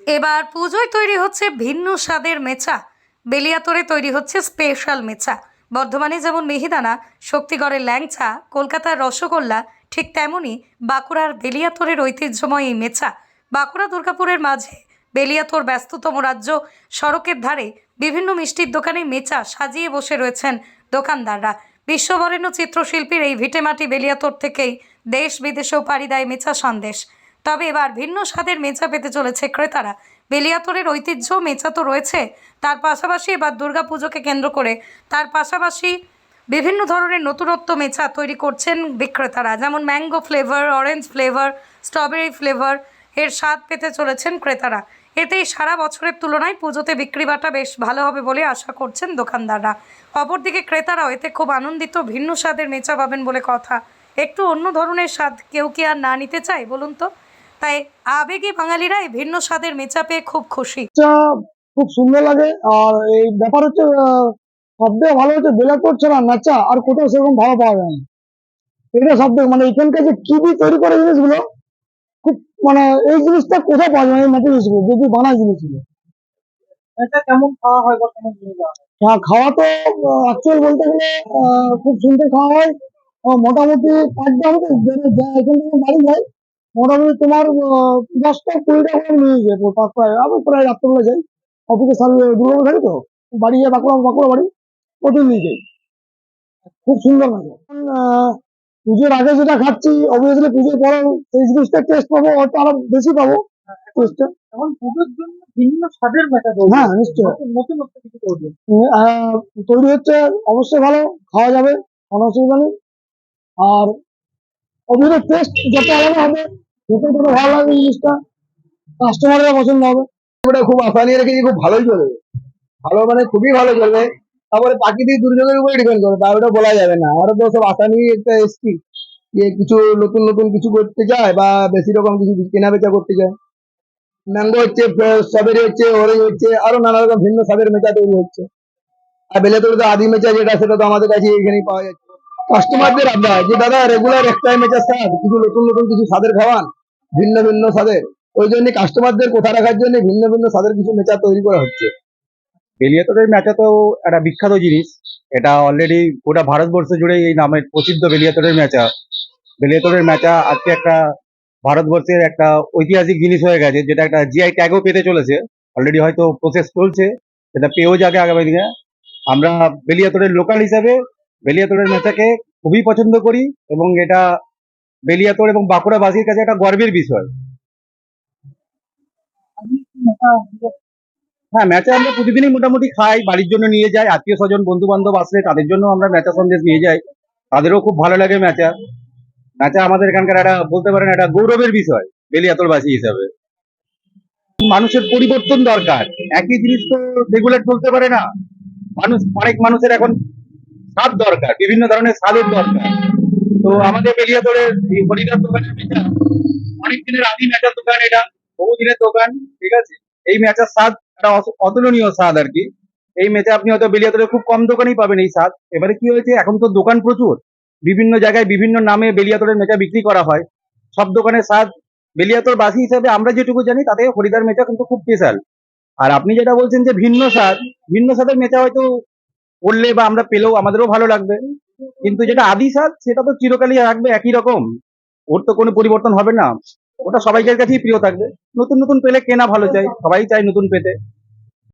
এবার পুজোয় তৈরি হচ্ছে ভিন্ন স্বাদের মেচা। বেলিয়াতরে তৈরি হচ্ছে স্পেশাল মেচা। বর্ধমানে যেমন মিহিদানা, শক্তিগড়ের ল্যাংচা, কলকাতার রসগোল্লা, ঠিক তেমনই বাঁকুড়ার বেলিয়াতরের ঐতিহ্যময় এই মেচা। বাঁকুড়া দুর্গাপুরের মাঝে বেলিয়াতর ব্যস্ততম রাজ্য, সড়কের ধারে বিভিন্ন মিষ্টির দোকানে মেচা সাজিয়ে বসে রয়েছেন দোকানদাররা। বিশ্ববরেণ্য চিত্রশিল্পীর এই ভিটেমাটি বেলিয়াতর থেকেই দেশ বিদেশেও পাড়ি দেয় মেচা সন্দেশ। তবে এবার ভিন্ন স্বাদের মেচা পেতে চলেছে ক্রেতারা। বেলিয়াতরের ঐতিহ্য মেচা তো রয়েছে, তার পাশাপাশি এবার দুর্গাপুজোকে কেন্দ্র করে তার পাশাপাশি বিভিন্ন ধরনের নতুনত্ব মেচা তৈরি করছেন বিক্রেতারা। যেমন mango flavour, orange flavour, strawberry flavour এর স্বাদ পেতে চলেছেন ক্রেতারা। এতেই সারা বছরের তুলনায় পুজোতে বিক্রি বাটা বেশ ভালো হবে বলে আশা করছেন দোকানদাররা। অপরদিকে ক্রেতারাও এতে খুব আনন্দিত, ভিন্ন স্বাদের মেচা পাবেন বলে কথা। একটু অন্য ধরনের স্বাদ কেউ কি আর না নিতে চায় বলুন তো? তাই আবেগী বাঙালিরা এই ভিন্ন স্বাদের মেচা পেয়ে খুব খুশি। এটা খুব সুন্দর লাগে। আর এই ব্যাপার হচ্ছে সবথেকে ভালো হচ্ছে বেলাপুর ছাড়া নাচা আর কোথাও সেরকম ভালো পাওয়া যায় না। এটা সবথেকে মানে এখানকার যে কিবি তৈরি করে জিনিসগুলো খুব মানে এই জিনিসটা কোথাও পাওয়া যায় না, এই মাটির জিনিসগুলো যদি বানায় জিনিসগুলো। এটা কেমন খাওয়া হয় বা কেমন নিয়ে যাওয়া হয়? খাওয়া তো অ্যাকচুয়াল বলতে গেলে খুব সুন্দর খাওয়া হয়। মোটামুটি পার ডে আমাদের এখান থেকে বাড়ি যায় মোটামুটি তোমার 10টা 20টা করে নিয়ে যায়। প্রায় আমি প্রায় রাত্রেবেলা যাই, অফিসে সার্ভিস দুর্গাপুর থাকি তো, বাড়ি গিয়ে বাঁকুড়া বাঁকুড়া বাড়ি প্রতিদিন নিয়ে যাই। খুব সুন্দর লাগে। পুজোর আগে যেটা খাচ্ছি অবভিয়াসলি পুজোর পরে সেই জিনিসটা টেস্ট পাবো, হয়তো আরো বেশি পাবো টেস্টটা। এখন পুজোর জন্য ভিন্ন স্বাদের মেটা তৈরি হ্যাঁ হচ্ছে। নিশ্চয় নতুনত্ব কিছু তৈরি হচ্ছে। তৈরি হচ্ছে, অবশ্যই ভালো, খাওয়া যাবে, কোনো অসুবিধা নেই। আর অভিযোগ টেস্ট যত আলাদা হবে যত তত ভালো লাগবে জিনিসটা, কাস্টমারেরা পছন্দ হবে। ওটা খুব আশা নিয়ে রেখেছি, খুব ভালোই চলবে। ভালো মানে খুবই ভালো চলবে। তারপরে প্রাকৃতিক দুর্যোগের উপরে ডিপেন্ড করে, তার ওটা বলা যাবে না। আমরা তো সব আশা নিয়ে একটা এসছি যে কিছু নতুন নতুন কিছু করতে চায় বা বেশি রকম কিছু কেনা বেচা করতে চায়। ম্যাঙ্গো হচ্ছে, স্ট্রবেরি হচ্ছে, অরেঞ্জ হচ্ছে, আরো নানা রকম ভিন্ন স্বাদের মেচা তৈরি হচ্ছে। আর বেলেতলে তো আদি মেচা যেটা, সেটা তো আমাদের কাছে এখানেই পাওয়া যাচ্ছে। কাস্টমারদের আবদার যে দাদা রেগুলার একটাই মেচা স্বাদ, কিছু নতুন নতুন কিছু স্বাদের খাওয়ান, ভিন্ন ভিন্ন স্বাদের। ওই জন্য কাস্টমারদের কোথা রাখার জন্য ভিন্ন ভিন্ন স্বাদের কিছু মেচা তৈরি করা হচ্ছে। বেলিয়াতরের মেচা তো একটা বিখ্যাত জিনিস। এটা অলরেডি গোটা ভারতবর্ষ জুড়ে এই নামে প্রসিদ্ধ বেলিয়াতরের মেচা। বেলিয়াতরের মেচা আজকে একটা ভারতবর্ষের একটা ঐতিহাসিক জিনিস হয়ে গেছে, যেটা একটা জিআই ট্যাগও পেতে চলেছে। অলরেডি হয়তো প্রসেস চলছে, সেটা পেয়েও যাবে আগামী দিনে। আমরা বেলিয়াতরের লোকাল হিসাবে বেলিয়াতরের মেচাকে খুবই পছন্দ করি, এবং এটা বেলিয়াতর এবং বাঁকুড়াবাসীর কাছে একটা গর্বের বিষয়। আপনি কি মেটা হ্যাঁ, মেচা আমরা প্রতিদিনই মোটামুটি খাই, বাড়ির জন্য নিয়ে যাই, আত্মীয় স্বজন বন্ধু বান্ধব আসলে তাদের জন্য আমরা মেচা সন্দেশ নিয়ে যাই। তাদেরও খুব ভালো লাগে মেচা। মেচা আমাদের এখানকার একটা বলতে পারেন একটা গৌরবের বিষয় বেলিয়াতরবাসী হিসাবে। মানুষের পরিবর্তন দরকার, একই জিনিস তো রেগুলার চলতে পারে না। অনেক মানুষের এখন স্বাদ দরকার, বিভিন্ন ধরনের স্বাদের দরকার। তো আমাদের বেলিয়াতরের এই হরিদার দোকানের মেচা অনেক দিনের আদি মেচার দোকান, এটা বহুদিনের দোকান, ঠিক আছে। এই মেচার স্বাদ একটা অতুলনীয় স্বাদ আর কি। এই মেচা আপনি হয়তো বেলিয়াতরে খুব কম দোকানেই পাবেন এই স্বাদ। এবারে কি হয়েছে, এখন তো দোকান প্রচুর, বিভিন্ন জায়গায় বিভিন্ন নামে বেলিয়াতরের মেচা বিক্রি করা হয়। সব দোকানের স্বাদ বেলিয়াতর বাসী হিসেবে আমরা যেটুকু জানি তাতে হরিদার মেচা কিন্তু খুব স্পেশাল। আর আপনি যেটা বলছেন যে ভিন্ন স্বাদ, ভিন্ন স্বাদের মেচা হয়তো করলে বা আমরা পেলেও আমাদেরও ভালো লাগবে, কিন্তু যেটা আদি স্বাদ সেটা তো চিরকালই থাকবে একই রকম, ওর তো কোনো পরিবর্তন হবে না। ওটা সবাইকার কাছেই প্রিয় থাকবে। নতুন নতুন পেলে কেনা ভালো চাই, সবাই চাই নতুন পেতে।